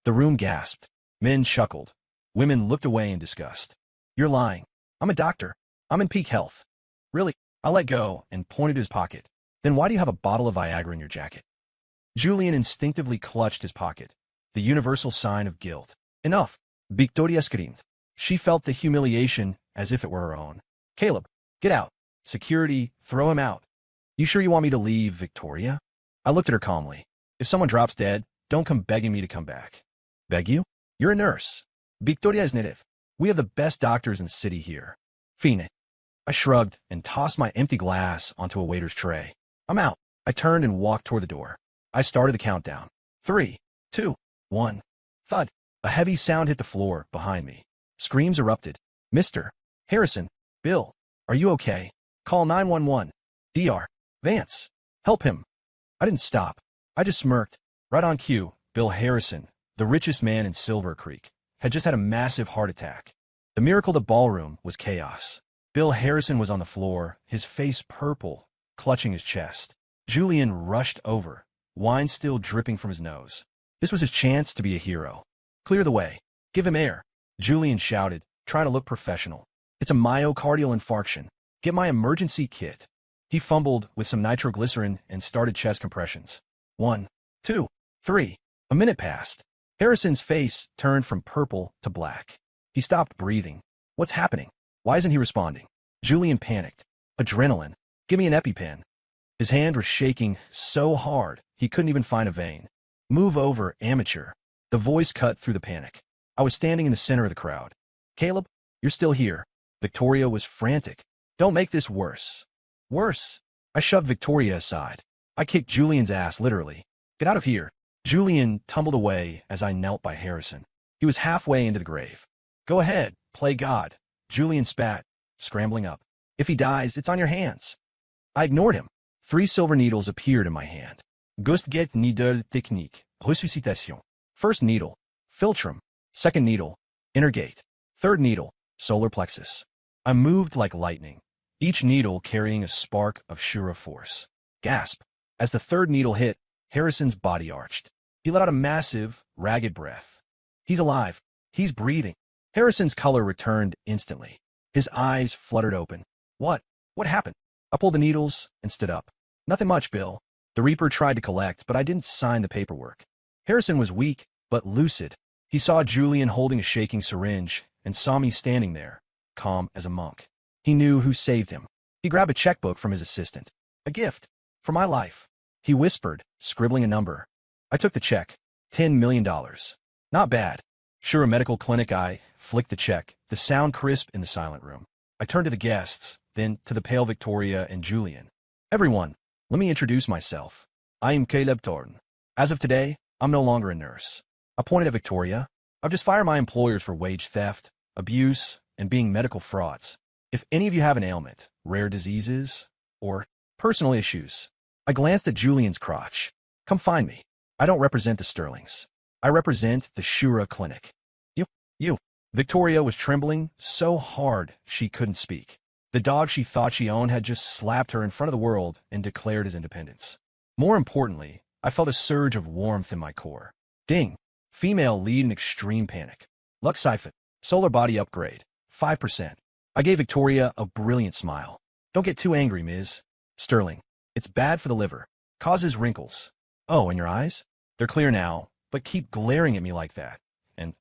[SPEAKER 1] The room gasped. Men chuckled. Women looked away in disgust. You're lying. I'm a doctor. I'm in peak health. Really? I let go and pointed to his pocket. Then why do you have a bottle of Viagra in your jacket? Julian instinctively clutched his pocket. The universal sign of guilt. Enough. Victoria screamed. She felt the humiliation as if it were her own. Caleb, get out. Security, throw him out. You sure you want me to leave, Victoria? I looked at her calmly. If someone drops dead, don't come begging me to come back. Beg you? You're a nurse. Victoria is native. We have the best doctors in the city here. Fine. I shrugged and tossed my empty glass onto a waiter's tray. I'm out. I turned and walked toward the door. I started the countdown. 3, 2, 1. Thud. A heavy sound hit the floor behind me. Screams erupted. Mr. Harrison. Bill. Are you okay? Call 911. Dr. Vance. Help him. I didn't stop. I just smirked. Right on cue, Bill Harrison, the richest man in Silver Creek, had just had a massive heart attack. The miracle of the ballroom was chaos. Bill Harrison was on the floor, his face purple, clutching his chest. Julian rushed over, wine still dripping from his nose. This was his chance to be a hero. Clear the way. Give him air. Julian shouted, trying to look professional. It's a myocardial infarction. Get my emergency kit. He fumbled with some nitroglycerin and started chest compressions. 1, 2, 3. A minute passed. Harrison's face turned from purple to black. He stopped breathing. What's happening? Why isn't he responding? Julian panicked. Adrenaline. Give me an EpiPen. His hand was shaking so hard he couldn't even find a vein. Move over, amateur. The voice cut through the panic. I was standing in the center of the crowd. Caleb, you're still here. Victoria was frantic. Don't make this worse. Worse. I shoved Victoria aside. I kicked Julian's ass, literally. Get out of here. Julian tumbled away as I knelt by Harrison. He was halfway into the grave. Go ahead, play God. Julian spat, scrambling up. If he dies, it's on your hands. I ignored him. 3 silver needles appeared in my hand. Gustget needle technique. Resuscitation. First needle, philtrum. Second needle, inner gate. Third needle, solar plexus. I moved like lightning, each needle carrying a spark of Shura force. Gasp. As the third needle hit, Harrison's body arched. He let out a massive, ragged breath. He's alive. He's breathing. Harrison's color returned instantly. His eyes fluttered open. What? What happened? I pulled the needles and stood up. Nothing much, Bill. The Reaper tried to collect, but I didn't sign the paperwork. Harrison was weak, but lucid. He saw Julian holding a shaking syringe and saw me standing there, calm as a monk. He knew who saved him. He grabbed a checkbook from his assistant. A gift. For my life. He whispered, scribbling a number. I took the check. $10 million. Not bad. Sure, a medical clinic. I flicked the check, the sound crisp in the silent room. I turned to the guests, then to the pale Victoria and Julian. Everyone, let me introduce myself. I am Caleb Thornton. As of today, I'm no longer a nurse. I pointed at Victoria. I've just fired my employers for wage theft, abuse, and being medical frauds. If any of you have an ailment, rare diseases, or personal issues, I glanced at Julian's crotch. Come find me. I don't represent the Sterlings. I represent the Shura Clinic. You. Victoria was trembling so hard she couldn't speak. The dog she thought she owned had just slapped her in front of the world and declared his independence. More importantly, I felt a surge of warmth in my core. Ding! Female lead in extreme panic. Luck siphon. Solar body upgrade. 5%. I gave Victoria a brilliant smile. Don't get too angry, Ms. Sterling. It's bad for the liver. Causes wrinkles. Oh, and your eyes? They're clear now, but keep glaring at me like that. And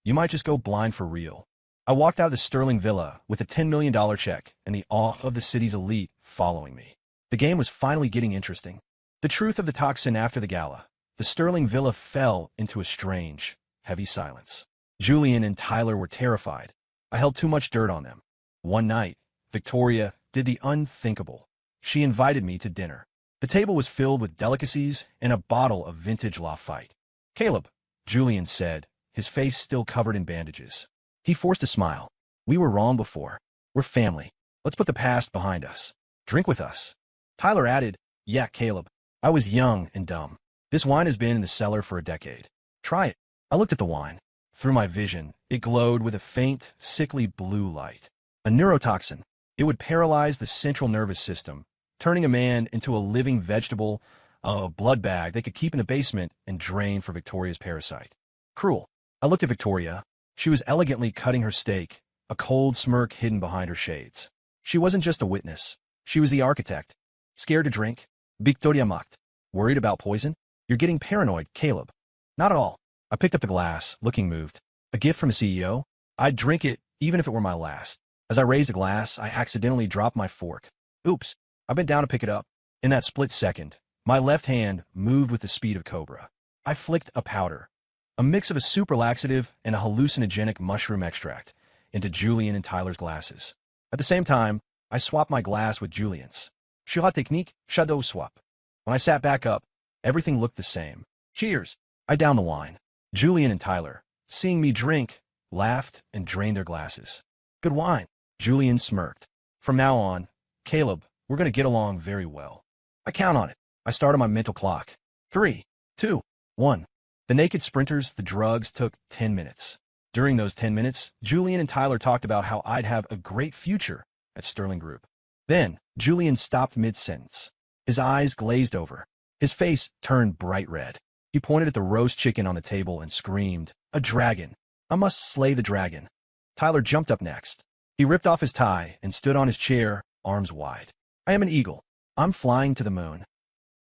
[SPEAKER 1] you might just go blind for real. I walked out of the Sterling Villa with a $10 million check and the awe of the city's elite following me. The game was finally getting interesting. The truth of the Toxin after the gala. The Sterling Villa fell into a strange, heavy silence. Julian and Tyler were terrified. I held too much dirt on them. One night, Victoria did the unthinkable. She invited me to dinner. The table was filled with delicacies and a bottle of vintage Lafite. Caleb, Julian said, his face still covered in bandages. He forced a smile. We were wrong before. We're family. Let's put the past behind us. Drink with us. Tyler added, Yeah, Caleb. I was young and dumb. This wine has been in the cellar for a decade. Try it. I looked at the wine. Through my vision, it glowed with a faint, sickly blue light. A neurotoxin. It would paralyze the central nervous system, turning a man into a living vegetable, a blood bag they could keep in the basement and drain for Victoria's parasite. Cruel. I looked at Victoria. She was elegantly cutting her steak, a cold smirk hidden behind her shades. She wasn't just a witness. She was the architect. Scared to drink? Victoria mocked. Worried about poison? You're getting paranoid, Caleb. Not at all. I picked up the glass, looking moved. A gift from a CEO? I'd drink it, even if it were my last. As I raised the glass, I accidentally dropped my fork. Oops. I bent down to pick it up. In that split second, my left hand moved with the speed of Cobra. I flicked a powder, a mix of a super laxative and a hallucinogenic mushroom extract, into Julian and Tyler's glasses. At the same time, I swapped my glass with Julian's. Sur technique, shadow swap. When I sat back up, everything looked the same. Cheers! I downed the wine. Julian and Tyler, seeing me drink, laughed and drained their glasses. Good wine. Julian smirked. From now on, Caleb, we're going to get along very well. I count on it. I started my mental clock. 3, 2, 1. The naked sprinters, the drugs took 10 minutes. During those 10 minutes, Julian and Tyler talked about how I'd have a great future at Sterling Group. Then, Julian stopped mid-sentence. His eyes glazed over. His face turned bright red. He pointed at the roast chicken on the table and screamed, A dragon! I must slay the dragon. Tyler jumped up next. He ripped off his tie and stood on his chair, arms wide. I am an eagle. I'm flying to the moon.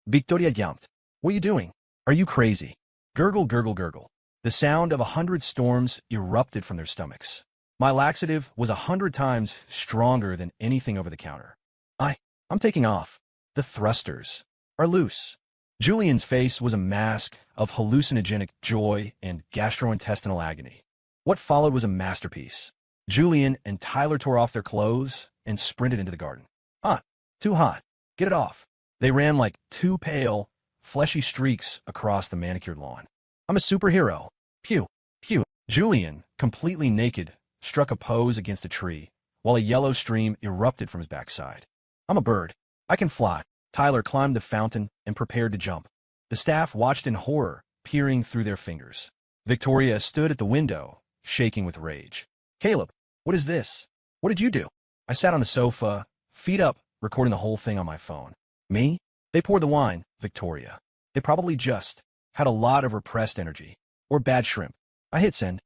[SPEAKER 1] Victoria jumped. What are you doing? Are you crazy? Gurgle, gurgle, gurgle. The sound of 100 storms erupted from their stomachs. My laxative was 100 times stronger than anything over the counter. I'm taking off. The thrusters are loose. Julian's face was a mask of hallucinogenic joy and gastrointestinal agony. What followed was a masterpiece. Julian and Tyler tore off their clothes and sprinted into the garden. Hot. Too hot. Get it off. They ran like two pale, fleshy streaks across the manicured lawn. I'm a superhero. Pew, pew. Julian, completely naked, struck a pose against a tree, while a yellow stream erupted from his backside. I'm a bird. I can fly. Tyler climbed the fountain and prepared to jump. The staff watched in horror, peering through their fingers. Victoria stood at the window, shaking with rage. Caleb, what is this? What did you do? I sat on the sofa, feet up, recording the whole thing on my phone. Me? They poured the wine, Victoria. They probably just had a lot of repressed energy. Or bad shrimp. I hit send.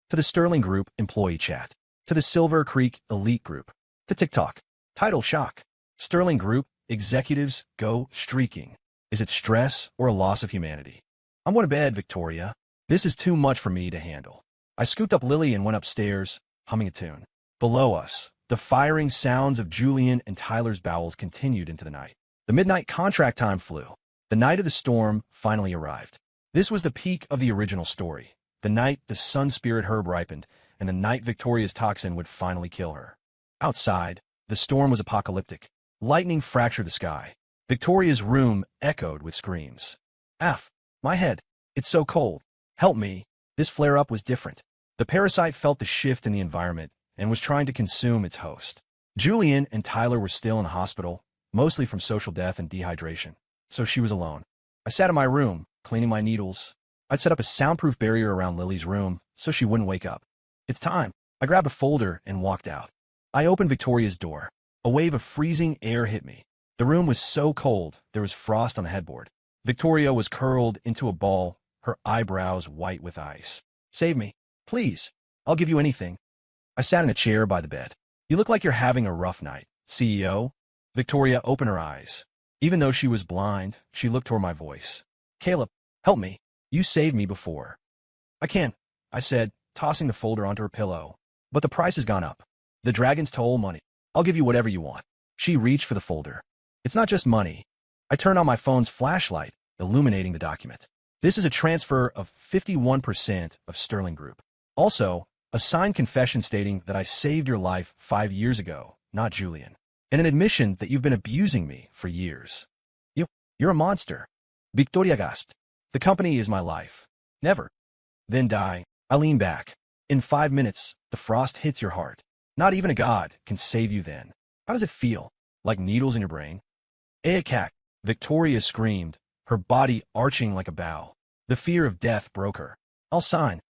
[SPEAKER 1] To the Sterling Group employee chat. To the Silver Creek elite group. To TikTok. Title shock. Sterling Group executives go streaking. Is it stress or a loss of humanity? I'm going to bed, Victoria. This is too much for me to handle. I scooped up Lily and went upstairs, humming a tune. Below us, the firing sounds of Julian and Tyler's bowels continued into the night. The midnight contract time flew. The night of the storm finally arrived. This was the peak of the original story. The night the sun spirit herb ripened, and the night Victoria's toxin would finally kill her. Outside, the storm was apocalyptic. Lightning fractured the sky. Victoria's room echoed with screams. My head. It's so cold. Help me. This flare-up was different. The parasite felt the shift in the environment and was trying to consume its host. Julian and Tyler were still in the hospital, mostly from social death and dehydration, so she was alone. I sat in my room, cleaning my needles. I'd set up a soundproof barrier around Lily's room so she wouldn't wake up. It's time. I grabbed a folder and walked out. I opened Victoria's door. A wave of freezing air hit me. The room was so cold, there was frost on the headboard. Victoria was curled into a ball, her eyebrows white with ice. Save me, please. I'll give you anything. I sat in a chair by the bed. You look like you're having a rough night, CEO. Victoria opened her eyes. Even though she was blind, she looked toward my voice. Caleb, help me. You saved me before. I can't, I said, tossing the folder onto her pillow. But the price has gone up. The dragon's toll money. I'll give you whatever you want. She reached for the folder. It's not just money. I turned on my phone's flashlight, illuminating the document. This is a transfer of 51% of Sterling Group. Also, a signed confession stating that I saved your life 5 years ago, not Julian. And an admission that you've been abusing me for years. You're a monster. Victoria gasped. The company is my life. Never. Then die. I lean back. In 5 minutes, the frost hits your heart. Not even a god can save you then. How does it feel? Like needles in your brain? Aakak, Victoria screamed, her body arching like a bow. The fear of death broke her. I'll sign.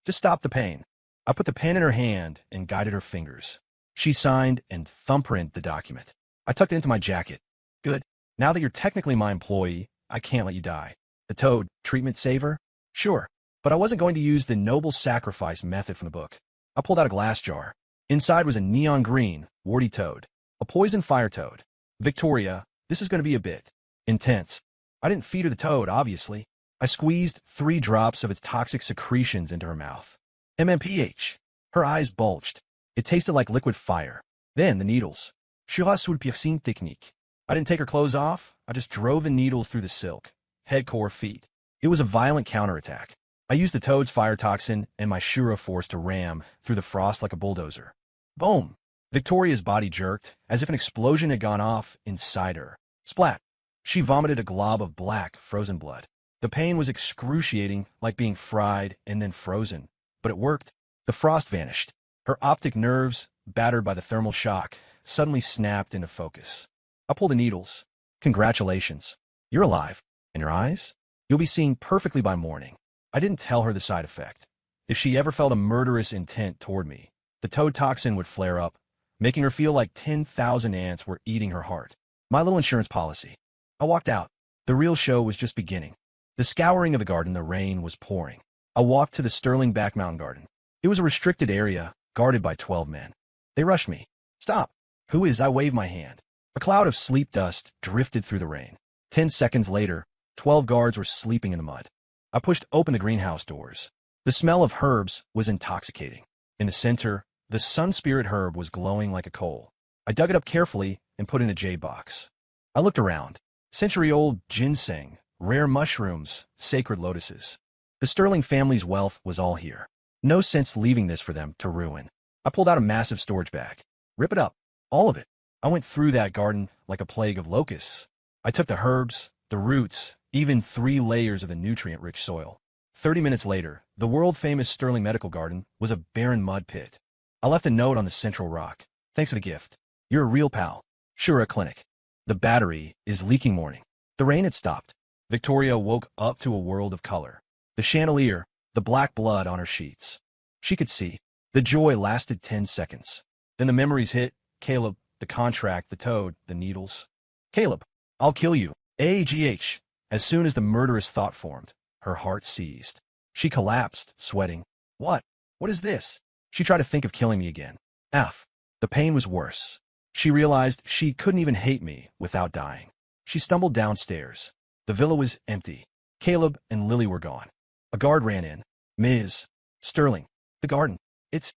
[SPEAKER 1] Just stop the pain. I put the pen in her hand and guided her fingers. She signed and thumbprinted the document. I tucked it into my jacket. Good. Now that you're technically my employee, I can't let you die. The toad, treatment saver? Sure. But I wasn't going to use the noble sacrifice method from the book. I pulled out a glass jar. Inside was a neon green, warty toad. A poison fire toad. Victoria, this is going to be a bit intense. I didn't feed her the toad, obviously. I squeezed 3 drops of its toxic secretions into her mouth. MMPH. Her eyes bulged. It tasted like liquid fire. Then the needles. Chira sous le piercing technique. I didn't take her clothes off. I just drove the needles through the silk. Head, core, feet. It was a violent counterattack. I used the toad's fire toxin and my Shura force to ram through the frost like a bulldozer. Boom! Victoria's body jerked, as if an explosion had gone off inside her. Splat! She vomited a glob of black, frozen blood. The pain was excruciating, like being fried and then frozen. But it worked. The frost vanished. Her optic nerves, battered by the thermal shock, suddenly snapped into focus. I pulled the needles. Congratulations. You're alive. And your eyes? You'll be seeing perfectly by morning. I didn't tell her the side effect. If she ever felt a murderous intent toward me, the toad toxin would flare up, making her feel like 10,000 ants were eating her heart. My little insurance policy. I walked out. The real show was just beginning. The scouring of the garden, the rain was pouring. I walked to the Sterling Back Mountain Garden. It was a restricted area, guarded by 12 men. They rushed me. Stop. Who is? I waved my hand. A cloud of sleep dust drifted through the rain. 10 seconds later, 12 guards were sleeping in the mud. I pushed open the greenhouse doors. The smell of herbs was intoxicating. In the center, the sun spirit herb was glowing like a coal. I dug it up carefully and put it in a jade box. I looked around. Century-old ginseng, rare mushrooms, sacred lotuses. The Sterling family's wealth was all here. No sense leaving this for them to ruin. I pulled out a massive storage bag. Rip it up. All of it. I went through that garden like a plague of locusts. I took the herbs, the roots, even 3 layers of the nutrient-rich soil. 30 minutes later, the world-famous Sterling Medical Garden was a barren mud pit. I left a note on the central rock. Thanks for the gift. You're a real pal. Shura Clinic. The battery is leaking morning. The rain had stopped. Victoria woke up to a world of color. The chandelier, the black blood on her sheets. She could see. The joy lasted 10 seconds. Then the memories hit. Caleb, the contract, the toad, the needles. Caleb, I'll kill you. AGH. As soon as the murderous thought formed, her heart seized. She collapsed, sweating. What? What is this? She tried to think of killing me again. F. The pain was worse. She realized she couldn't even hate me without dying. She stumbled downstairs. The villa was empty. Caleb and Lily were gone. A guard ran in. Ms. Sterling. The garden. It's...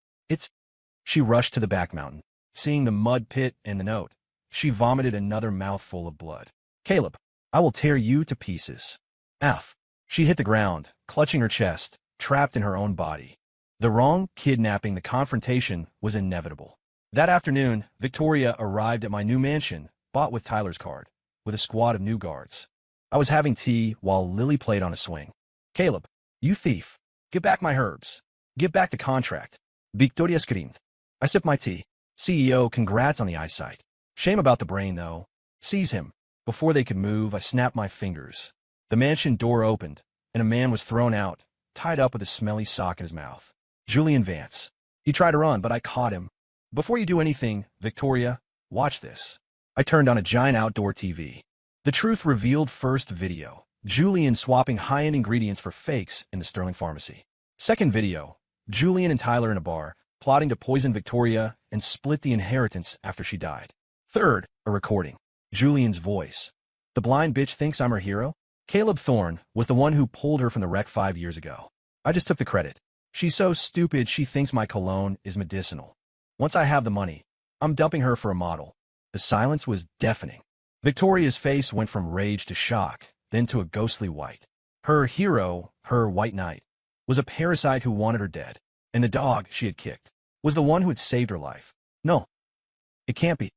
[SPEAKER 1] She rushed to the back mountain. Seeing the mud pit and the note, she vomited another mouthful of blood. Caleb, I will tear you to pieces. F. She hit the ground, clutching her chest, trapped in her own body. The wrong kidnapping, the confrontation was inevitable. That afternoon, Victoria arrived at my new mansion, bought with Tyler's card, with a squad of new guards. I was having tea while Lily played on a swing. Caleb, you thief. Give back my herbs. Give back the contract. Victoria screamed. I sipped my tea. CEO, congrats on the eyesight. Shame about the brain, though. Seize him. Before they could move, I snapped my fingers. The mansion door opened, and a man was thrown out, tied up with a smelly sock in his mouth. Julian Vance. He tried to run, but I caught him. Before you do anything, Victoria, watch this. I turned on a giant outdoor TV. The truth revealed first video. Julian swapping high-end ingredients for fakes in the Sterling pharmacy. Second video. Julian and Tyler in a bar, plotting to poison Victoria and split the inheritance after she died. Third, a recording. Julian's voice. The blind bitch thinks I'm her hero? Caleb Thorne was the one who pulled her from the wreck 5 years ago. I just took the credit. She's so stupid she thinks my cologne is medicinal. Once I have the money, I'm dumping her for a model. The silence was deafening. Victoria's face went from rage to shock, then to a ghostly white. Her hero, her white knight, was a parasite who wanted her dead, and the dog she had kicked was the one who had saved her life. No, it can't be.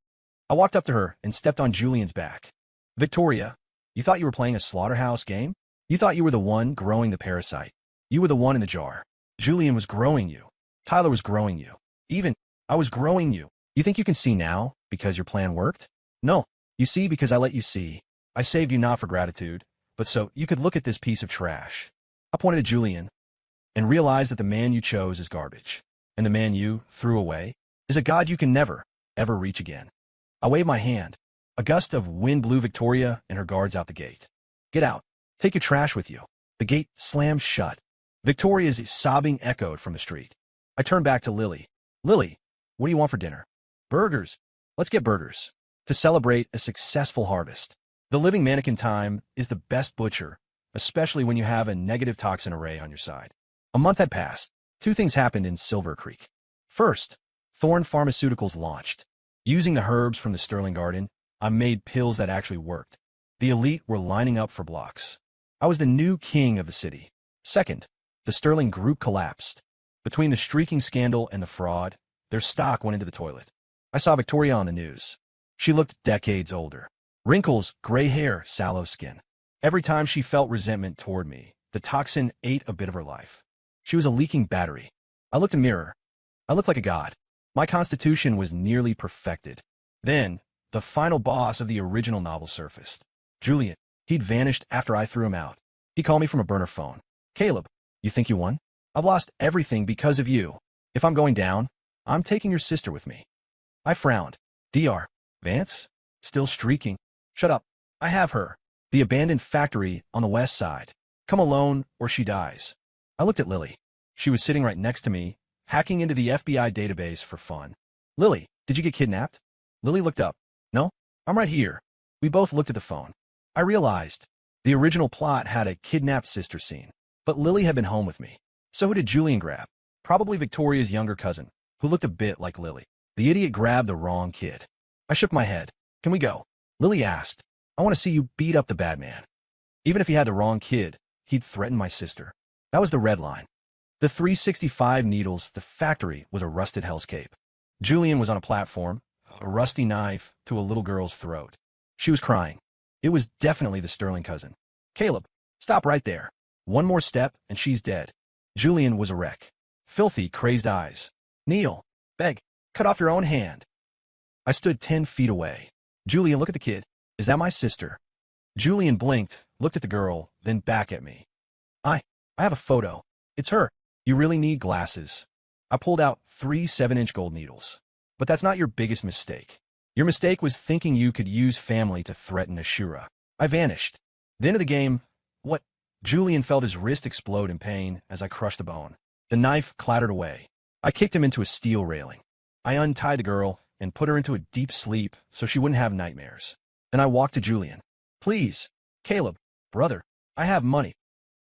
[SPEAKER 1] I walked up to her and stepped on Julian's back. Victoria, you thought you were playing a slaughterhouse game? You thought you were the one growing the parasite. You were the one in the jar. Julian was growing you. Tyler was growing you. Even, I was growing you. You think you can see now because your plan worked? No, you see because I let you see. I saved you not for gratitude, but so you could look at this piece of trash. I pointed at Julian and realized that the man you chose is garbage, and the man you threw away is a god you can never, ever reach again. I waved my hand. A gust of wind blew Victoria and her guards out the gate. Get out. Take your trash with you. The gate slammed shut. Victoria's sobbing echoed from the street. I turned back to Lily. Lily, what do you want for dinner? Burgers. Let's get burgers. To celebrate a successful harvest. The living mannequin time is the best butcher, especially when you have a negative toxin array on your side. A month had passed. Two things happened in Silver Creek. First, Thorne Pharmaceuticals launched. Using the herbs from the Sterling garden, I made pills that actually worked. The elite were lining up for blocks. I was the new king of the city. Second, the Sterling group collapsed. Between the streaking scandal and the fraud, their stock went into the toilet. I saw Victoria on the news. She looked decades older. Wrinkles, gray hair, sallow skin. Every time she felt resentment toward me, the toxin ate a bit of her life. She was a leaking battery. I looked in the mirror. I looked like a god. My constitution was nearly perfected. Then, the final boss of the original novel surfaced. Julian. He'd vanished after I threw him out. He called me from a burner phone. Caleb, you think you won? I've lost everything because of you. If I'm going down, I'm taking your sister with me. I frowned. Dr. Vance? Still streaking. Shut up. I have her. The abandoned factory on the west side. Come alone or she dies. I looked at Lily. She was sitting right next to me, hacking into the FBI database for fun. Lily, did you get kidnapped? Lily looked up. No, I'm right here. We both looked at the phone. I realized the original plot had a kidnapped sister scene, but Lily had been home with me. So who did Julian grab? Probably Victoria's younger cousin, who looked a bit like Lily. The idiot grabbed the wrong kid. I shook my head. Can we go? Lily asked. I want to see you beat up the bad man. Even if he had the wrong kid, he'd threaten my sister. That was the red line. The 365 needles, the factory was a rusted hellscape. Julian was on a platform, a rusty knife to a little girl's throat. She was crying. It was definitely the Sterling cousin. Caleb, stop right there. One more step and she's dead. Julian was a wreck. Filthy, crazed eyes. Kneel. Beg. Cut off your own hand. I stood 10 feet away. Julian, look at the kid. Is that my sister? Julian blinked, looked at the girl, then back at me. I have a photo. It's her. You really need glasses. I pulled out 3 7-inch gold needles. But that's not your biggest mistake. Your mistake was thinking you could use family to threaten Ashura. I vanished. The end of the game, what? Julian felt his wrist explode in pain as I crushed the bone. The knife clattered away. I kicked him into a steel railing. I untied the girl and put her into a deep sleep so she wouldn't have nightmares. Then I walked to Julian. Please, Caleb, brother, I have money.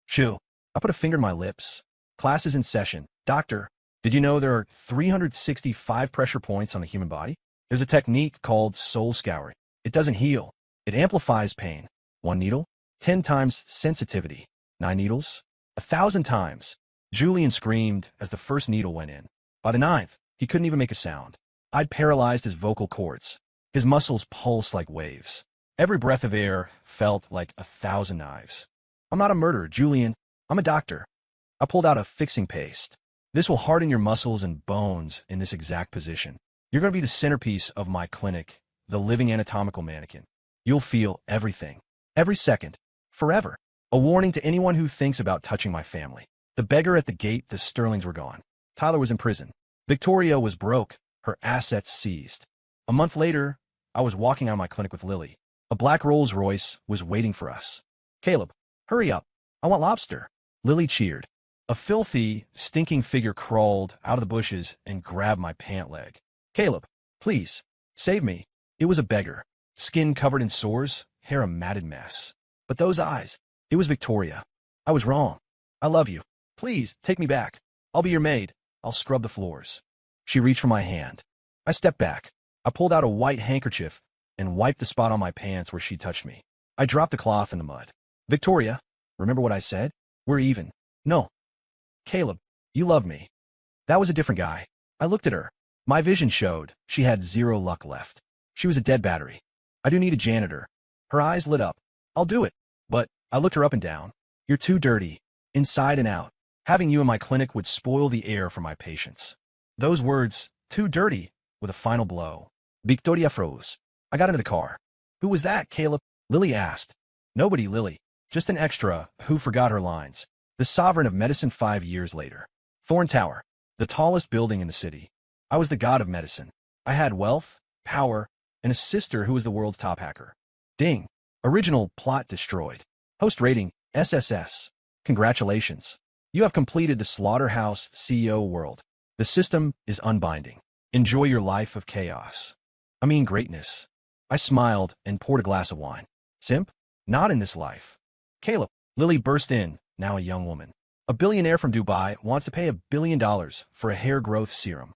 [SPEAKER 1] Shoo. I put a finger in my lips. Class is in session. Doctor, did you know there are 365 pressure points on the human body? There's a technique called soul scouring. It doesn't heal. It amplifies pain. 1 needle, 10 times sensitivity. 9 needles, 1,000 times. Julian screamed as the first needle went in. By the 9th, he couldn't even make a sound. I'd paralyzed his vocal cords. His muscles pulsed like waves. Every breath of air felt like 1,000 knives. I'm not a murderer, Julian. I'm a doctor. I pulled out a fixing paste. This will harden your muscles and bones in this exact position. You're going to be the centerpiece of my clinic, the living anatomical mannequin. You'll feel everything, every second, forever. A warning to anyone who thinks about touching my family. The beggar at the gate, the Sterlings were gone. Tyler was in prison. Victoria was broke, her assets seized. A month later, I was walking out of my clinic with Lily. A black Rolls Royce was waiting for us. Caleb, hurry up. I want lobster. Lily cheered. A filthy, stinking figure crawled out of the bushes and grabbed my pant leg. Caleb, please, save me. It was a beggar. Skin covered in sores, hair a matted mess. But those eyes, it was Victoria. I was wrong. I love you. Please, take me back. I'll be your maid. I'll scrub the floors. She reached for my hand. I stepped back. I pulled out a white handkerchief and wiped the spot on my pants where she touched me. I dropped the cloth in the mud. Victoria, remember what I said? We're even. No. Caleb, you love me. That was a different guy. I looked at her. My vision showed she had zero luck left. She was a dead battery. I do need a janitor. Her eyes lit up. I'll do it. But I looked her up and down. You're too dirty, inside and out. Having you in my clinic would spoil the air for my patients. Those words, too dirty, with a final blow. Victoria froze. I got into the car. Who was that, Caleb? Lily asked. Nobody, Lily. Just an extra who forgot her lines. The sovereign of medicine 5 years later. Thorn Tower, the tallest building in the city. I was the god of medicine. I had wealth, power, and a sister who was the world's top hacker. Ding. Original plot destroyed. Host rating, SSS. Congratulations. You have completed the Slaughterhouse CEO world. The system is unbinding. Enjoy your life of chaos. I mean greatness. I smiled and poured a glass of wine. Simp? Not in this life. Caleb. Lily burst in, now a young woman. A billionaire from Dubai wants to pay $1 billion for a hair growth serum.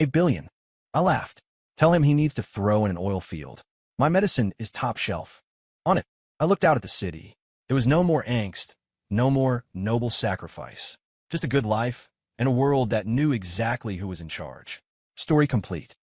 [SPEAKER 1] $1 billion. I laughed. Tell him he needs to throw in an oil field. My medicine is top shelf. On it, I looked out at the city. There was no more angst, no more noble sacrifice. Just a good life and a world that knew exactly who was in charge. Story complete.